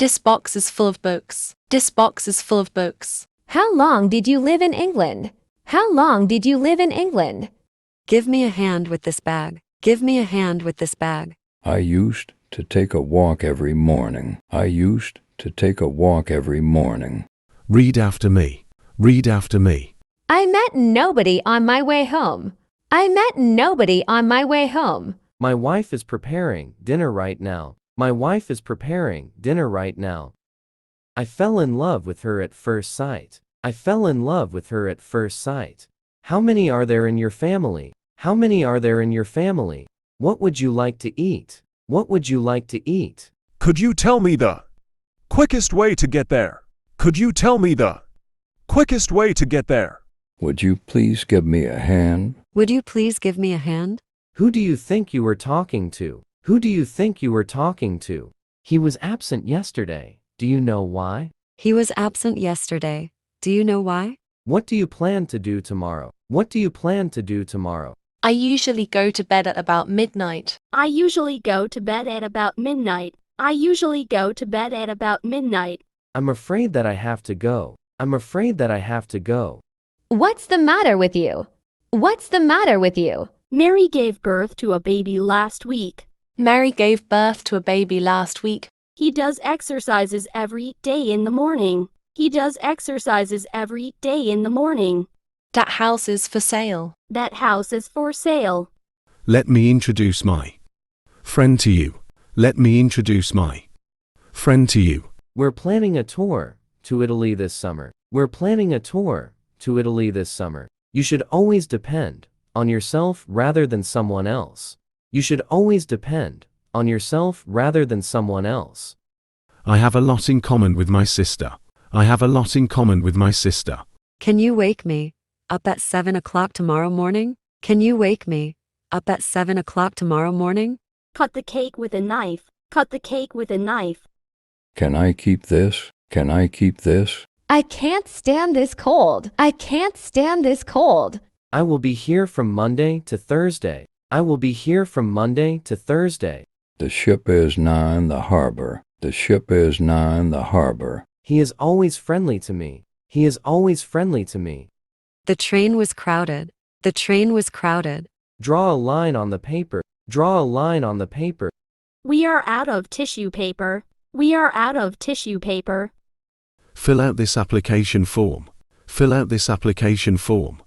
This box is full of books. This box is full of books. How long did you live in England? How long did you live in England? Give me a hand with this bag. Give me a hand with this bag. I used to take a walk every morning. I used to take a walk every morning. Read after me. Read after me. I met nobody on my way home. I met nobody on my way home. My wife is preparing dinner right now. My wife is preparing dinner right now. I fell in love with her at first sight. I fell in love with her at first sight. How many are there in your family? How many are there in your family? What would you like to eat? What would you like to eat? Could you tell me the quickest way to get there? Could you tell me the quickest way to get there? Would you please give me a hand? Would you please give me a hand? Who do you think you were talking to? Who do you think you were talking to? He was absent yesterday. Do you know why? He was absent yesterday. Do you know why? What do you plan to do tomorrow? What do you plan to do tomorrow? I usually go to bed at about midnight. I usually go to bed at about midnight. I usually go to bed at about midnight. I'm afraid that I have to go. I'm afraid that I have to go. What's the matter with you? What's the matter with you? Mary gave birth to a baby last week. Mary gave birth to a baby last week. He does exercises every day in the morning. He does exercises every day in the morning. That house is for sale. That house is for sale. Let me introduce my friend to you. Let me introduce my friend to you. We're planning a tour to Italy this summer. We're planning a tour to Italy this summer. You should always depend on yourself rather than someone else. You should always depend on yourself rather than someone else. I have a lot in common with my sister. I have a lot in common with my sister. Can you wake me up at 7 o'clock tomorrow morning? Can you wake me up at 7 o'clock tomorrow morning? Cut the cake with a knife. Cut the cake with a knife. Can I keep this? Can I keep this? I can't stand this cold. I can't stand this cold. I will be here from Monday to Thursday. I will be here from Monday to Thursday. The ship is nigh in the harbor. The ship is nigh in the harbor. He is always friendly to me. He is always friendly to me. The train was crowded. The train was crowded. Draw a line on the paper. Draw a line on the paper. We are out of tissue paper. We are out of tissue paper. Fill out this application form. Fill out this application form.